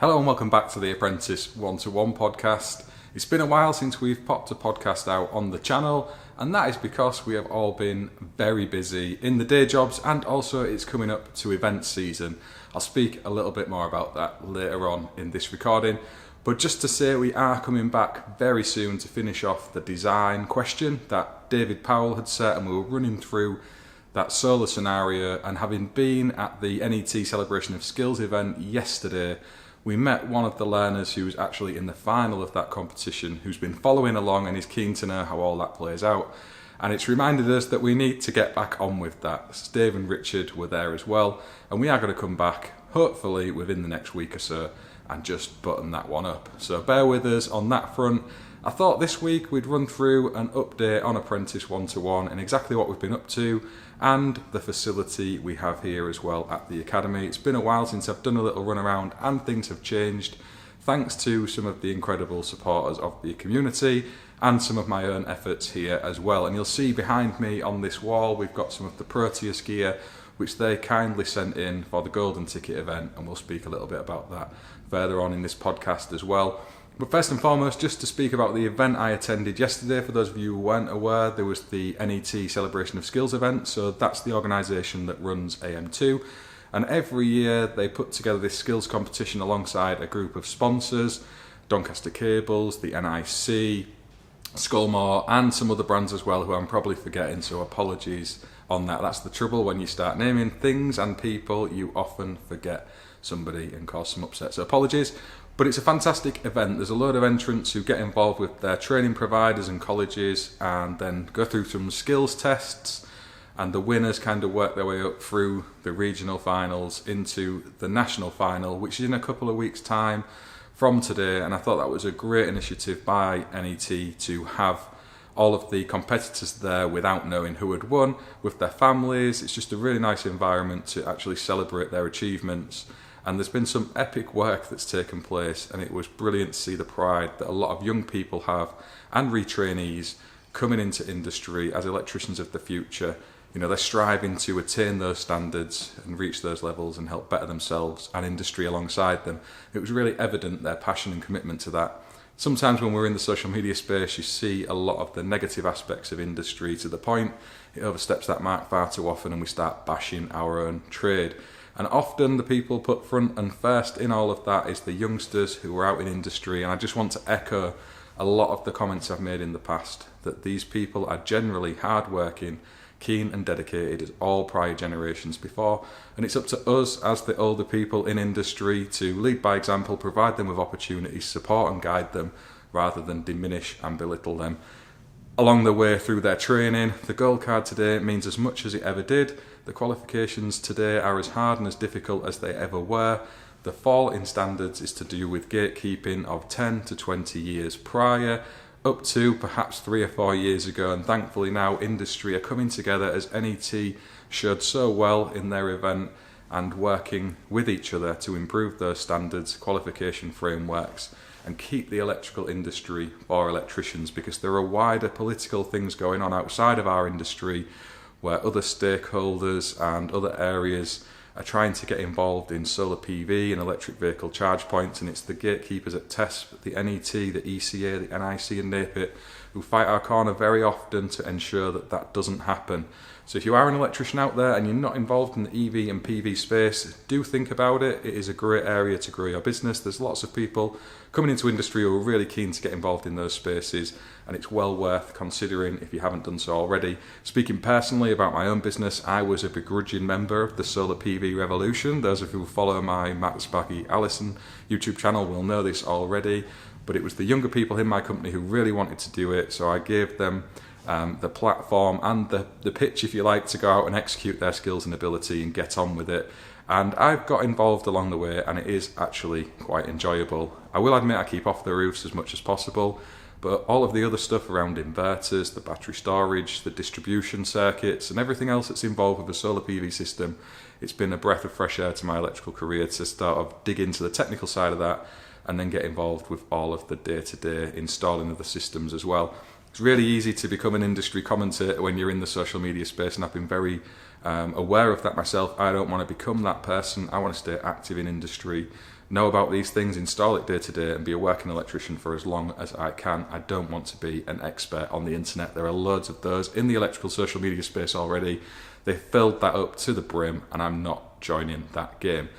Hello and welcome back to the Apprentice one-to-one podcast. It's been a while since we've popped a podcast out on the channel, and that is because we have all been very busy in the day jobs, and also it's coming up to event season. I'll speak a little bit more about that later on in this recording, but just to say we are coming back very soon to finish off the design question that David Powell had set, and we were running through that solar scenario. And having been at the NET Celebration of Skills event yesterday, we met one of the learners who was actually in the final of that competition, who's been following along and is keen to know how all that plays out. And it's reminded us that we need to get back on with that. Dave and Richard were there as well, and we are going to come back, hopefully within the next week or so, and just button that one up. So bear with us on that front. I thought this week we'd run through an update on Apprentice one-to-one and exactly what we've been up to, and the facility we have here as well at the Academy. It's been a while since I've done a little run around, and things have changed thanks to some of the incredible supporters of the community and some of my own efforts here as well. And you'll see behind me on this wall we've got some of the Proteus gear which they kindly sent in for the Golden Ticket event, and we'll speak a little bit about that further on in this podcast as well. But first and foremost, just to speak about the event I attended yesterday. For those of you who weren't aware, there was the NET Celebration of Skills event. So that's the organisation that runs AM2. And every year they put together this skills competition alongside a group of sponsors, Doncaster Cables, the NIC, Skullmore, and some other brands as well who I'm probably forgetting, so apologies on that. That's the trouble when you start naming things and people, you often forget somebody and cause some upset, so apologies. But it's a fantastic event. There's a load of entrants who get involved with their training providers and colleges and then go through some skills tests, and the winners kind of work their way up through the regional finals into the national final, which is in a couple of weeks' time from today. And I thought that was a great initiative by NET to have all of the competitors there without knowing who had won, with their families. It's just a really nice environment to actually celebrate their achievements. And there's been some epic work that's taken place, and it was brilliant to see the pride that a lot of young people have and retrainees coming into industry as electricians of the future. You know, they're striving to attain those standards and reach those levels and help better themselves and industry alongside them. It was really evident their passion and commitment to that. Sometimes when we're in the social media space, you see a lot of the negative aspects of industry to the point it oversteps that mark far too often, and we start bashing our own trade. And often the people put front and first in all of that is the youngsters who are out in industry. And I just want to echo a lot of the comments I've made in the past, that these people are generally hardworking, keen and dedicated as all prior generations before. And it's up to us as the older people in industry to lead by example, provide them with opportunities, support and guide them, rather than diminish and belittle them along the way through their training. The gold card today means as much as it ever did. The qualifications today are as hard and as difficult as they ever were. The fall in standards is to do with gatekeeping of 10 to 20 years prior, up to perhaps 3 or 4 years ago. And thankfully now industry are coming together, as NET showed so well in their event, and working with each other to improve those standards, qualification frameworks, and keep the electrical industry for electricians, because there are wider political things going on outside of our industry where other stakeholders and other areas are trying to get involved in solar PV and electric vehicle charge points, and it's the gatekeepers at TESP, the NET, the ECA, the NIC and NAPIT who fight our corner very often to ensure that that doesn't happen. So if you are an electrician out there and you're not involved in the EV and PV space, do think about it. It is a great area to grow your business. There's lots of people coming into industry who are really keen to get involved in those spaces, and it's well worth considering if you haven't done so already. Speaking personally about my own business, I was a begrudging member of the solar PV revolution. Those of you who follow my Max Baggy Allison YouTube channel will know this already, but it was the younger people in my company who really wanted to do it, so I gave them the platform and the pitch, if you like, to go out and execute their skills and ability and get on with it. And I've got involved along the way, and it is actually quite enjoyable. I will admit I keep off the roofs as much as possible, but all of the other stuff around inverters, the battery storage, the distribution circuits, and everything else that's involved with a solar PV system, it's been a breath of fresh air to my electrical career to start off dig into the technical side of that and then get involved with all of the day-to-day installing of the systems as well. It's really easy to become an industry commentator when you're in the social media space, and I've been very aware of that myself. I don't want to become that person. I want to stay active in industry know about these things, install it day to day, and be a working electrician for as long as I can. I don't want to be an expert on the internet. There are loads of those in the electrical social media space already. They've filled that up to the brim, and I'm not joining that game.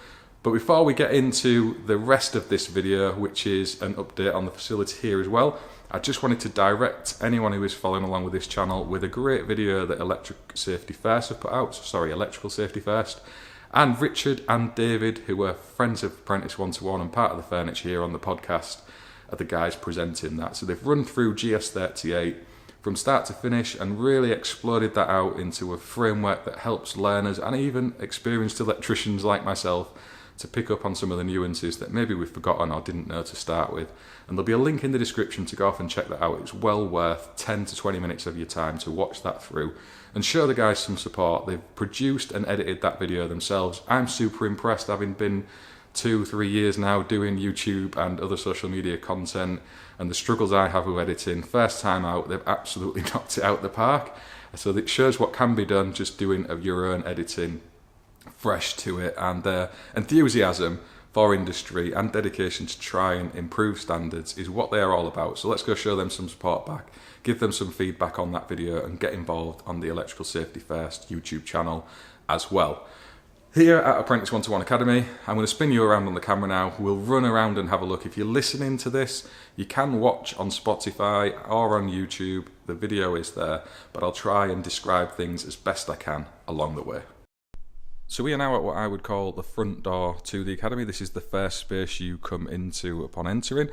But before we get into the rest of this video, which is an update on the facility here as well, I just wanted to direct anyone who is following along with this channel with a great video that Electrical Safety First have put out, and Richard and David, who are friends of Apprentice 1-to-1 and part of the furniture here on the podcast, are the guys presenting that. So they've run through GS38 from start to finish and really exploded that out into a framework that helps learners and even experienced electricians like myself to pick up on some of the nuances that maybe we've forgotten or didn't know to start with. And there'll be a link in the description to go off and check that out. It's well worth 10 to 20 minutes of your time to watch that through and show the guys some support. They've produced and edited that video themselves. I'm super impressed, having been 2-3 years now doing YouTube and other social media content, and the struggles I have with editing. First time out, they've absolutely knocked it out the park. So it shows what can be done just doing of your own editing, fresh to it, and their enthusiasm for industry and dedication to try and improve standards is what they are all about. So let's go show them some support back, give them some feedback on that video, and get involved on the Electrical Safety First YouTube channel as well. Here at Apprentice 1-to-1 Academy, I'm going to spin you around on the camera now. We'll run around and have a look. If you're listening to this, you can watch on Spotify or on YouTube. The video is there, but I'll try and describe things as best I can along the way. So we are now at what I would call the front door to the Academy. This is the first space you come into upon entering.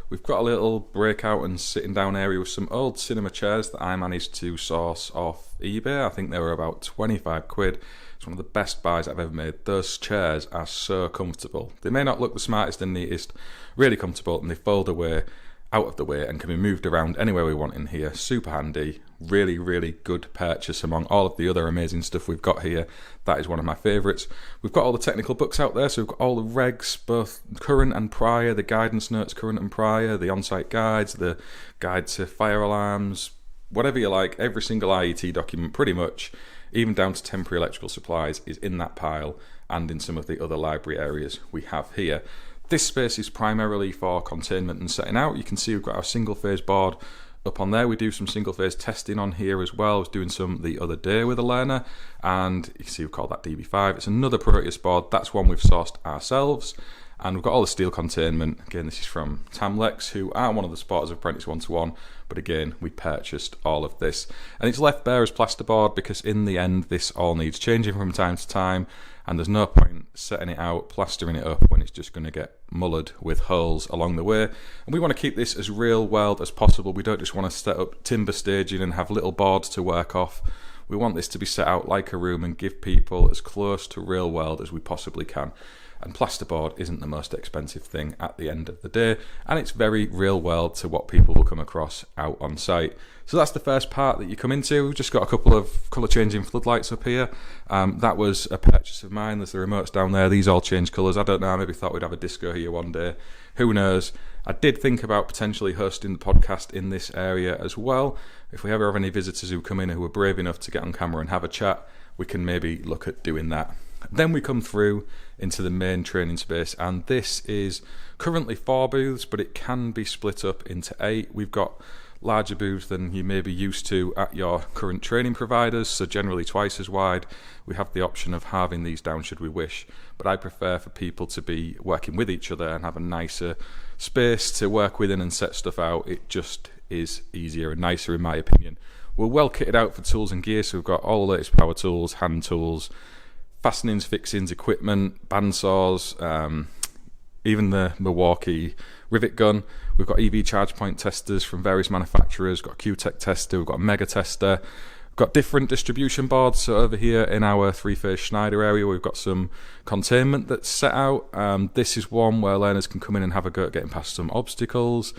We've got a little breakout and sitting down area with some old cinema chairs that I managed to source off eBay. I think they were about 25 quid. It's one of the best buys I've ever made. Those chairs are so comfortable. They may not look the smartest and neatest, really comfortable, and they fold away out of the way and can be moved around anywhere we want in here. Super handy. Really, really good purchase among all of the other amazing stuff we've got here. That is one of my favourites. We've got all the technical books out there, so we've got all the regs, both current and prior, the guidance notes current and prior, the on-site guides, the guide to fire alarms, whatever you like. Every single IET document, pretty much, even down to temporary electrical supplies, is in that pile and in some of the other library areas we have here. This space is primarily for containment and setting out. You can see we've got our single phase board up on there. We do some single phase testing on here as well. I was doing some the other day with a learner, and you can see we've called that DB5. It's another Proteus board. That's one we've sourced ourselves. And we've got all the steel containment. Again, this is from Tamlex, who are one of the supporters of Apprentice 1-to-1. But again, we purchased all of this. And it's left bare as plasterboard because in the end, this all needs changing from time to time. And there's no point setting it out, plastering it up when it's just going to get mullered with holes along the way. And we want to keep this as real world as possible. We don't just want to set up timber staging and have little boards to work off. We want this to be set out like a room and give people as close to real world as we possibly can. And plasterboard isn't the most expensive thing at the end of the day, and it's very real world to what people will come across out on site. So that's the first part that you come into. We've just got a couple of colour changing floodlights up here. That was a purchase of mine. There's the remotes down there. These all change colours. I don't know, I maybe thought we'd have a disco here one day. Who knows? I did think about potentially hosting the podcast in this area as well. If we ever have any visitors who come in who are brave enough to get on camera and have a chat, we can maybe look at doing that. Then we come through into the main training space, and this is currently 4 booths, but it can be split up into 8. We've got larger booths than you may be used to at your current training providers, so generally twice as wide. We have the option of halving these down should we wish, but I prefer for people to be working with each other and have a nicer space to work within and set stuff out. It just is easier and nicer in my opinion. We're well kitted out for tools and gear, so we've got all the latest power tools, hand tools, fastenings, fixings, equipment, bandsaws, even the Milwaukee rivet gun. We've got EV charge point testers from various manufacturers, got a Q-Tech tester, we've got a Mega tester, we've got different distribution boards. So over here in our 3-phase Schneider area, we've got some containment that's set out. This is one where learners can come in and have a go at getting past some obstacles,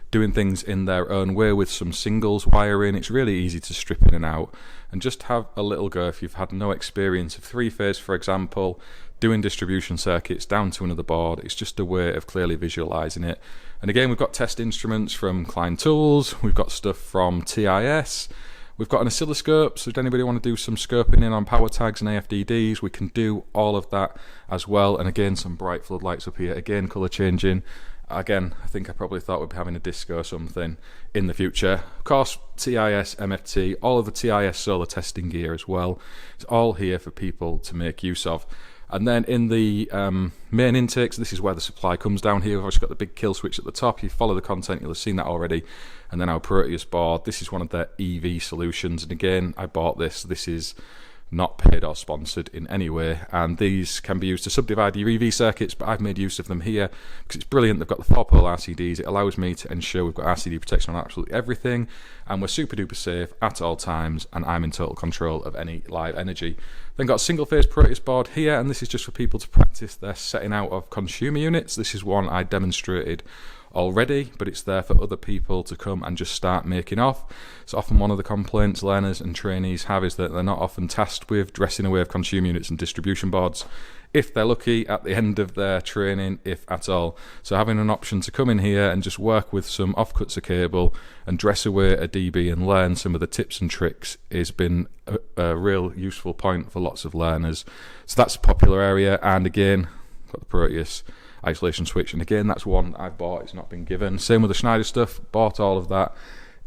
doing things in their own way with some singles wiring. It's really easy to strip in and out and just have a little go if you've had no experience of 3-phase, for example, doing distribution circuits down to another board. It's just a way of clearly visualizing it. And again, we've got test instruments from Klein Tools, we've got stuff from TIS, We've got an oscilloscope, so if anybody want to do some scoping in on power tags and AFDDs, we can do all of that as well. And again, some bright floodlights up here, again, colour changing. Again, I think I probably thought we'd be having a disco or something in the future. Of course, TIS, MFT, all of the TIS solar testing gear as well. It's all here for people to make use of. And then in the main intakes, this is where the supply comes down here. We've also got the big kill switch at the top. You follow the content, you'll have seen that already. And then our Proteus board. This is one of their EV solutions. And again, I bought this. This is not paid or sponsored in any way, and these can be used to subdivide your EV circuits, but I've made use of them here because it's brilliant. They've got the 4-pole RCDs. It allows me to ensure we've got RCD protection on absolutely everything, and we're super duper safe at all times, and I'm in total control of any live energy. Then got a single phase Proteus board here, and this is just for people to practice their setting out of consumer units. This is one I demonstrated already, but it's there for other people to come and just start making off. It's often one of the complaints learners and trainees have is that they're not often tasked with dressing away of consumer units and distribution boards, if they're lucky, at the end of their training, if at all. So having an option to come in here and just work with some offcuts of cable and dress away a DB and learn some of the tips and tricks has been a real useful point for lots of learners. So that's a popular area, and again, got the Proteus isolation switch, and again, that's one I've bought, it's not been given. Same with the Schneider stuff, bought all of that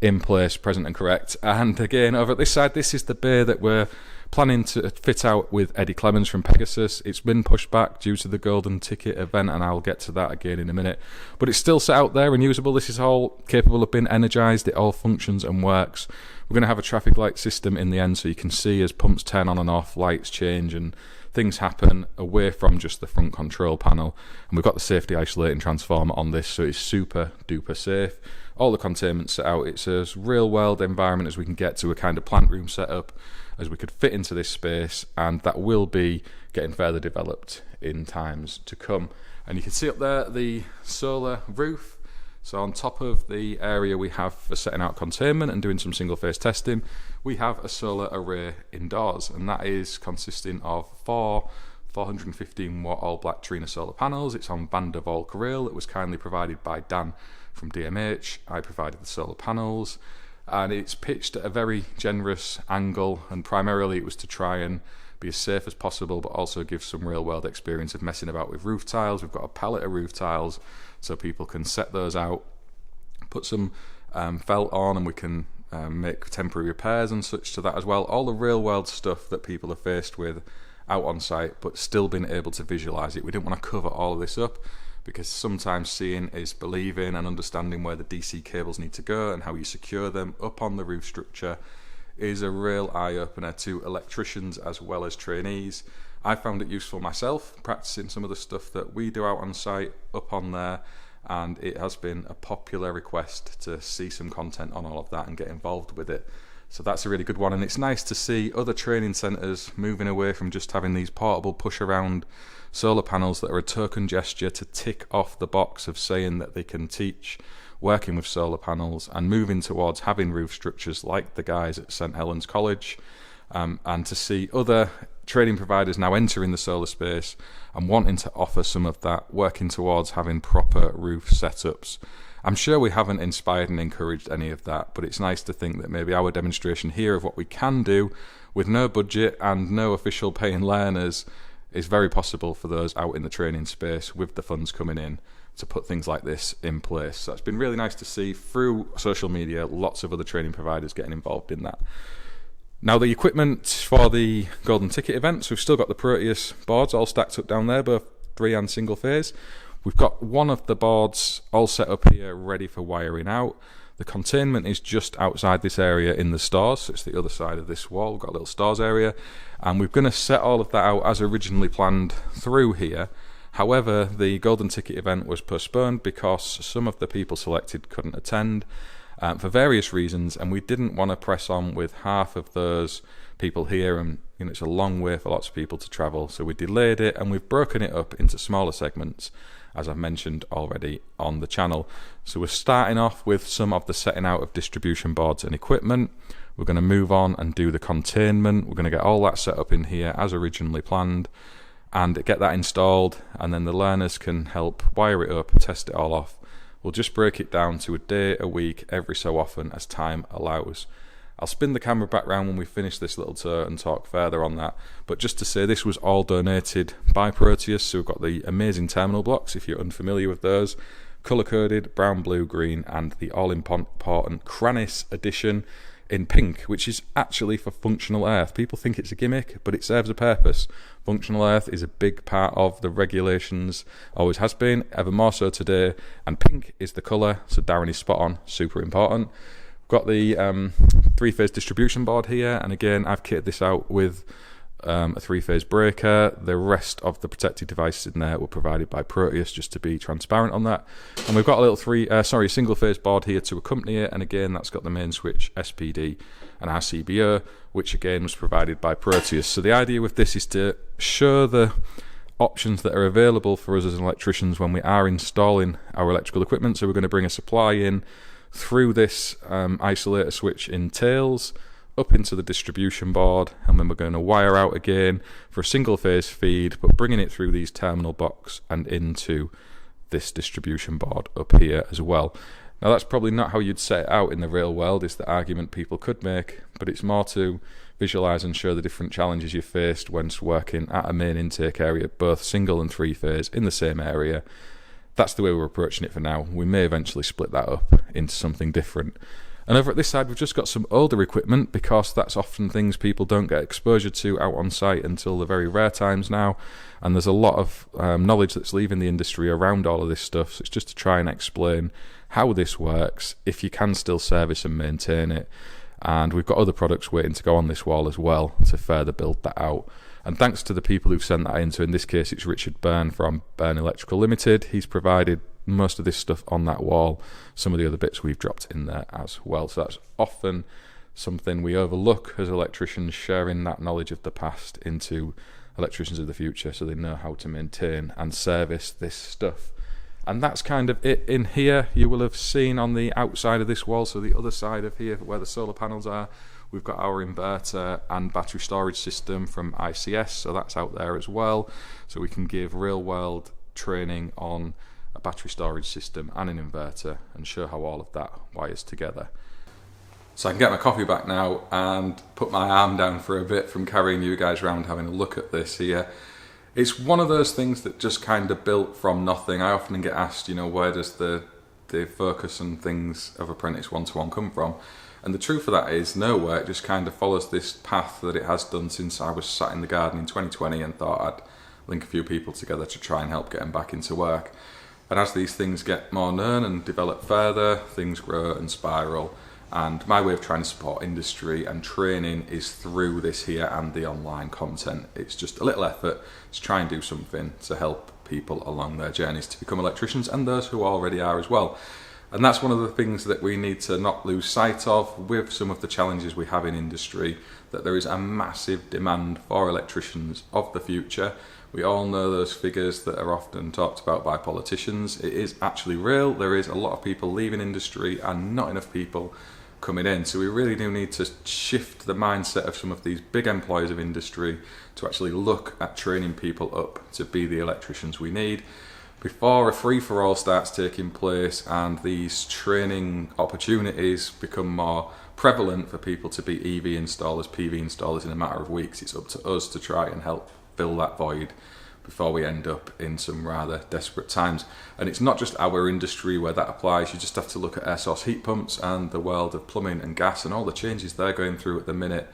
in place, present and correct. And again, over at this side, this is the bay that we're planning to fit out with Eddie Clemens from Pegasus. It's been pushed back due to the golden ticket event, and I'll get to that again in a minute, but it's still set out there and usable. This is all capable of being energized. It all functions and works. We're going to have a traffic light system in the end, so you can see as pumps turn on and off, lights change and things happen away from just the front control panel. And we've got the safety isolating transformer on this, so it's super duper safe. All the containment set out. It's as real world environment as we can get to, a kind of plant room setup as we could fit into this space, and that will be getting further developed in times to come. And you can see up there the solar roof. So on top of the area we have for setting out containment and doing some single phase testing, we have a solar array indoors, and that is consisting of 415 watt all black Trina solar panels. It's on Van der Valk rail. It was kindly provided by Dan from DMH. I provided the solar panels, and it's pitched at a very generous angle, and primarily it was to try and be as safe as possible, but also give some real world experience of messing about with roof tiles. We've got a pallet of roof tiles so people can set those out, put some felt on, and we can make temporary repairs and such to that as well. All the real world stuff that people are faced with out on site, but still being able to visualize it. We didn't want to cover all of this up, because sometimes seeing is believing, and understanding where the DC cables need to go and how you secure them up on the roof structure is a real eye-opener to electricians as well as trainees. I found it useful myself, practicing some of the stuff that we do out on site up on there, and it has been a popular request to see some content on all of that and get involved with it. So that's a really good one, and it's nice to see other training centres moving away from just having these portable push-around solar panels that are a token gesture to tick off the box of saying that they can teach working with solar panels, and moving towards having roof structures like the guys at St Helens College, and to see other training providers now entering the solar space and wanting to offer some of that, working towards having proper roof setups. I'm sure we haven't inspired and encouraged any of that, but it's nice to think that maybe our demonstration here of what we can do with no budget and no official paying learners is very possible for those out in the training space with the funds coming in to put things like this in place. So it's been really nice to see through social media lots of other training providers getting involved in that. Now, the equipment for the Golden Ticket event, so we've still got the Proteus boards all stacked up down there, both 3 and single phase. We've got one of the boards all set up here ready for wiring out. The containment is just outside this area in the stores, so it's the other side of this wall. We've got a little stores area, and we're going to set all of that out as originally planned through here. However, the Golden Ticket event was postponed because some of the people selected couldn't attend for various reasons, and we didn't want to press on with half of those people here, and it's a long way for lots of people to travel, so we delayed it, and we've broken it up into smaller segments, as I've mentioned already on the channel. So we're starting off with some of the setting out of distribution boards and equipment. We're going to move on and do the containment. We're going to get all that set up in here as originally planned and get that installed, and then the learners can help wire it up, test it all off. We'll just break it down to a day, a week, every so often as time allows. I'll spin the camera back round when we finish this little tour and talk further on that. But just to say, this was all donated by Proteus, so we've got the amazing terminal blocks, if you're unfamiliar with those, colour-coded, brown, blue, green, and the all-important Apprentice edition in pink, which is actually for functional earth. People think it's a gimmick, but it serves a purpose. Functional earth is a big part of the regulations, always has been, ever more so today, and pink is the colour, so Darren is spot on, super important. Got the 3-phase distribution board here, and again I've kitted this out with a 3-phase breaker. The rest of the protected devices in there were provided by Proteus, just to be transparent on that. And we've got a little single-phase board here to accompany it, and again that's got the main switch, SPD and RCBO, which again was provided by Proteus. So the idea with this is to show the options that are available for us as electricians when we are installing our electrical equipment. So we're going to bring a supply in through this isolator switch in tails, up into the distribution board, and then we're going to wire out again for a single phase feed, but bringing it through these terminal box and into this distribution board up here as well. Now that's probably not how you'd set it out in the real world, is the argument people could make, but it's more to visualize and show the different challenges you faced when working at a main intake area, both single and 3-phase in the same area. That's the way we're approaching it for now. We may eventually split that up into something different. And over at this side, we've just got some older equipment, because that's often things people don't get exposure to out on site until the very rare times now. And there's a lot of knowledge that's leaving the industry around all of this stuff. So it's just to try and explain how this works, if you can still service and maintain it. And we've got other products waiting to go on this wall as well to further build that out. And thanks to the people who've sent that in, so in this case it's Richard Byrne from Byrne Electrical Limited. He's provided most of this stuff on that wall. Some of the other bits we've dropped in there as well. So that's often something we overlook as electricians, sharing that knowledge of the past into electricians of the future, so they know how to maintain and service this stuff. And that's kind of it in here. You will have seen on the outside of this wall, so the other side of here where the solar panels are, we've got our inverter and battery storage system from ICS, so that's out there as well. So we can give real world training on a battery storage system and an inverter and show how all of that wires together. So I can get my coffee back now and put my arm down for a bit from carrying you guys around having a look at this here. It's one of those things that just kind of built from nothing. I often get asked, where does the focus and things of Apprentice 1-to-1 come from? And the truth of that is nowhere. It just kind of follows this path that it has done since I was sat in the garden in 2020 and thought I'd link a few people together to try and help get them back into work. And as these things get more known and develop further, things grow and spiral. And my way of trying to support industry and training is through this here and the online content. It's just a little effort to try and do something to help people along their journeys to become electricians, and those who already are as well. And that's one of the things that we need to not lose sight of with some of the challenges we have in industry, that there is a massive demand for electricians of the future. We all know those figures that are often talked about by politicians. It is actually real. There is a lot of people leaving industry and not enough people coming in. So we really do need to shift the mindset of some of these big employers of industry to actually look at training people up to be the electricians we need before a free-for-all starts taking place and these training opportunities become more prevalent for people to be EV installers, PV installers in a matter of weeks. It's up to us to try and help fill that void before we end up in some rather desperate times. And it's not just our industry where that applies. You just have to look at air source heat pumps and the world of plumbing and gas and all the changes they're going through at the minute.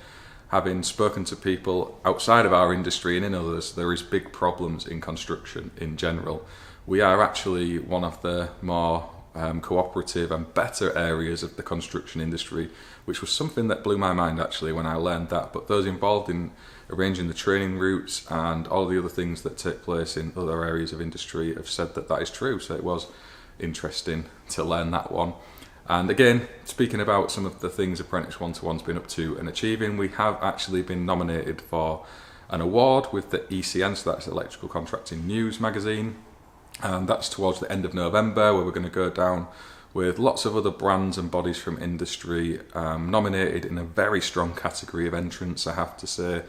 Having spoken to people outside of our industry and in others, there is big problems in construction in general. We are actually one of the more cooperative and better areas of the construction industry, which was something that blew my mind actually when I learned that. But those involved in arranging the training routes and all the other things that take place in other areas of industry have said that that is true. So it was interesting to learn that one. And again, speaking about some of the things Apprentice 1-to-1's been up to and achieving, we have actually been nominated for an award with the ECN, so that's Electrical Contracting News magazine. And that's towards the end of November, where we're going to go down with lots of other brands and bodies from industry nominated in a very strong category of entrants, I have to say.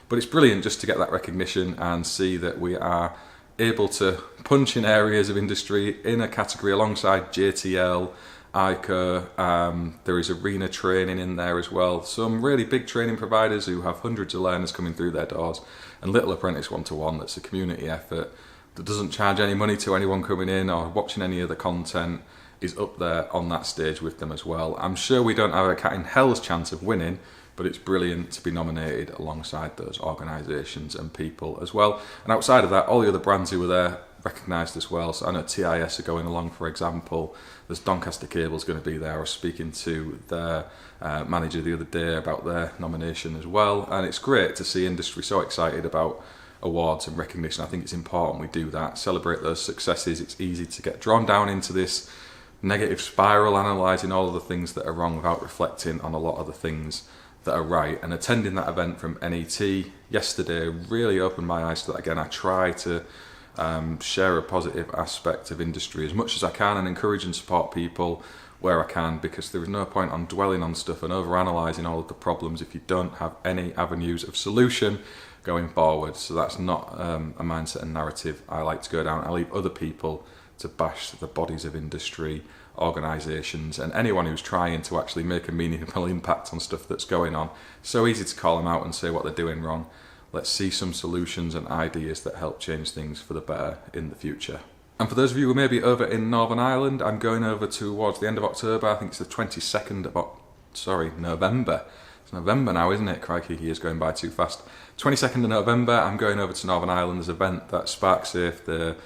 But it's brilliant just to get that recognition and see that we are able to punch in areas of industry in a category alongside JTL ICO, there is arena training in there as well. Some really big training providers who have hundreds of learners coming through their doors, and Little Apprentice 1-to-1 that's a community effort that doesn't charge any money to anyone coming in or watching any of the content, is up there on that stage with them as well. I'm sure we don't have a cat in hell's chance of winning, but it's brilliant to be nominated alongside those organisations and people as well. And outside of that, all the other brands who were there recognised as well. So I know TIS are going along, for example. There's Doncaster Cable's going to be there. I was speaking to their manager the other day about their nomination as well. And it's great to see industry so excited about awards and recognition. I think it's important we do that, celebrate those successes. It's easy to get drawn down into this negative spiral, analysing all of the things that are wrong without reflecting on a lot of the things that are right. And attending that event from NET yesterday really opened my eyes to that again. I try to share a positive aspect of industry as much as I can and encourage and support people where I can, because there is no point on dwelling on stuff and overanalyzing all of the problems if you don't have any avenues of solution going forward. So that's not a mindset and narrative I like to go down. I leave other people to bash the bodies of industry, organisations, and anyone who's trying to actually make a meaningful impact on stuff that's going on. So easy to call them out and say what they're doing wrong. Let's see some solutions and ideas that help change things for the better in the future. And for those of you who may be over in Northern Ireland, I'm going over towards the end of October. I think it's the 22nd of November. It's November now, isn't it? Crikey, the year's going by too fast. 22nd of November, I'm going over to Northern Ireland. There's an event that SparkSafe, the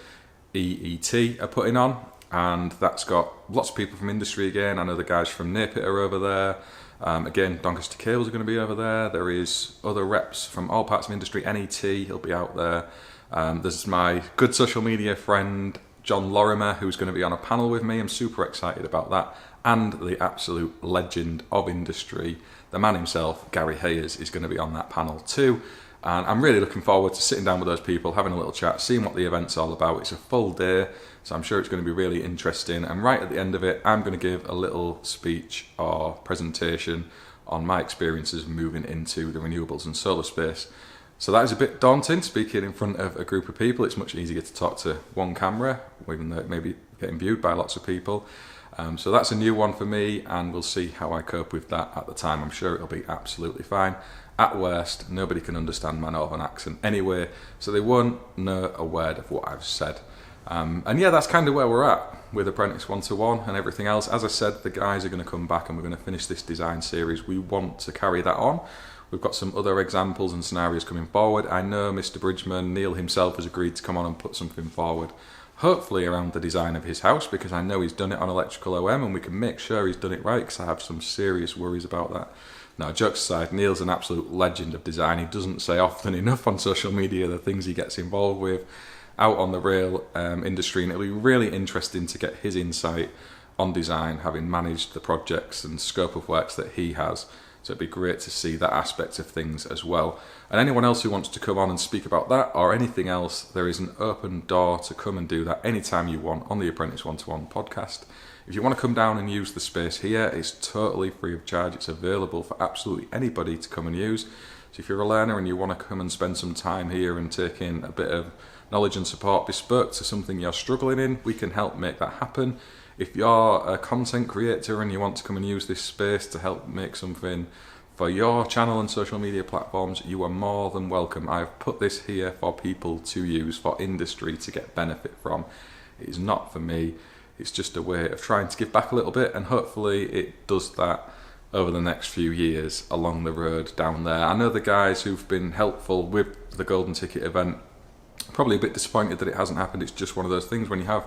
EET, are putting on, and that's got lots of people from industry again. I know the guys from Napit are over there. Again, Doncaster Cables are going to be over there. There is other reps from all parts of industry. NET, he'll be out there. There's my good social media friend, John Lorimer, who's going to be on a panel with me. I'm super excited about that. And the absolute legend of industry, the man himself, Gary Hayes, is going to be on that panel too. And I'm really looking forward to sitting down with those people, having a little chat, seeing what the event's all about. It's a full day, so I'm sure it's going to be really interesting. And right at the end of it, I'm going to give a little speech or presentation on my experiences moving into the renewables and solar space. So that is a bit daunting, speaking in front of a group of people. It's much easier to talk to one camera, even though it may be getting viewed by lots of people. So that's a new one for me, and we'll see how I cope with that at the time. I'm sure it'll be absolutely fine. At worst, nobody can understand my northern accent anyway, so they won't know a word of what I've said. And yeah, that's kind of where we're at with Apprentice 1-to-1 and everything else. As I said, the guys are going to come back and we're going to finish this design series. We want to carry that on. We've got some other examples and scenarios coming forward. I know Mr. Bridgman, Neil himself, has agreed to come on and put something forward, hopefully around the design of his house, because I know he's done it on electrical OM and we can make sure he's done it right, because I have some serious worries about that. Now, jokes aside, Neil's an absolute legend of design. He doesn't say often enough on social media the things he gets involved with out on the rail industry, and it'll be really interesting to get his insight on design, having managed the projects and scope of works that he has. So it'd be great to see that aspect of things as well. And anyone else who wants to come on and speak about that or anything else, there is an open door to come and do that anytime you want on the Apprentice 1-to-1 podcast. If you want to come down and use the space here, it's totally free of charge. It's available for absolutely anybody to come and use. So if you're a learner and you want to come and spend some time here and take in a bit of knowledge and support bespoke to something you're struggling in, we can help make that happen. If you're a content creator and you want to come and use this space to help make something for your channel and social media platforms, you are more than welcome. I've put this here for people to use, for industry to get benefit from. It is not for me. It's just a way of trying to give back a little bit, and hopefully it does that over the next few years along the road down there. I know the guys who've been helpful with the Golden Ticket event, probably a bit disappointed that it hasn't happened. It's just one of those things when you have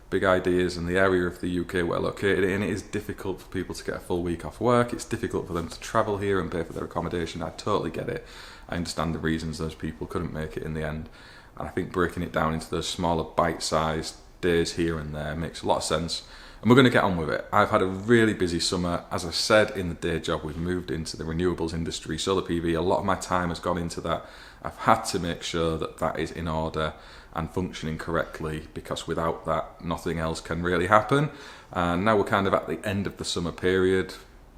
big ideas in the area of the UK we're located in, it is difficult for people to get a full week off work. It's difficult for them to travel here and pay for their accommodation. I totally get it. I understand the reasons those people couldn't make it in the end. And I think breaking it down into those smaller bite-sized days here and there makes a lot of sense. And we're going to get on with it. I've had a really busy summer. As I said in the day job, we've moved into the renewables industry, solar PV. A lot of my time has gone into that. I've had to make sure that that is in order and functioning correctly, because without that, nothing else can really happen. And now we're kind of at the end of the summer period,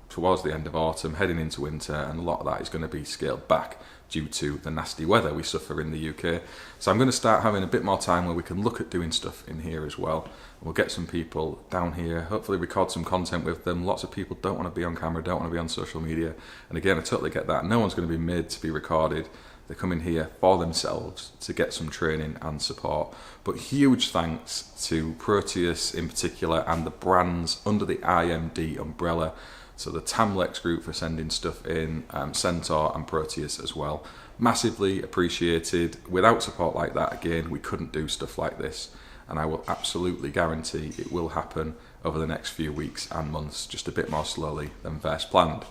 towards the end of autumn, heading into winter, and a lot of that is going to be scaled back due to the nasty weather we suffer in the UK. So I'm going to start having a bit more time where we can look at doing stuff in here as well. We'll get some people down here, hopefully record some content with them. Lots of people don't want to be on camera, don't want to be on social media. And again, I totally get that. No one's going to be made to be recorded. They're coming here for themselves to get some training and support. But huge thanks to Proteus in particular and the brands under the IMD umbrella. So the Tamlex group for sending stuff in, Centaur and Proteus as well. Massively appreciated. Without support like that, again, we couldn't do stuff like this. And I will absolutely guarantee it will happen over the next few weeks and months, just a bit more slowly than first planned.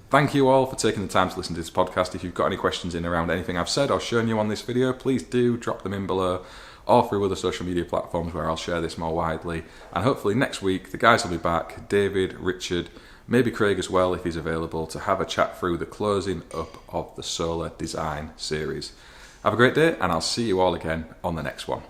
Thank you all for taking the time to listen to this podcast. If you've got any questions in around anything I've said or shown you on this video, please do drop them in below or through other social media platforms where I'll share this more widely. And hopefully next week, the guys will be back, David, Richard, maybe Craig as well if he's available, to have a chat through the closing up of the solar design series. Have a great day, and I'll see you all again on the next one.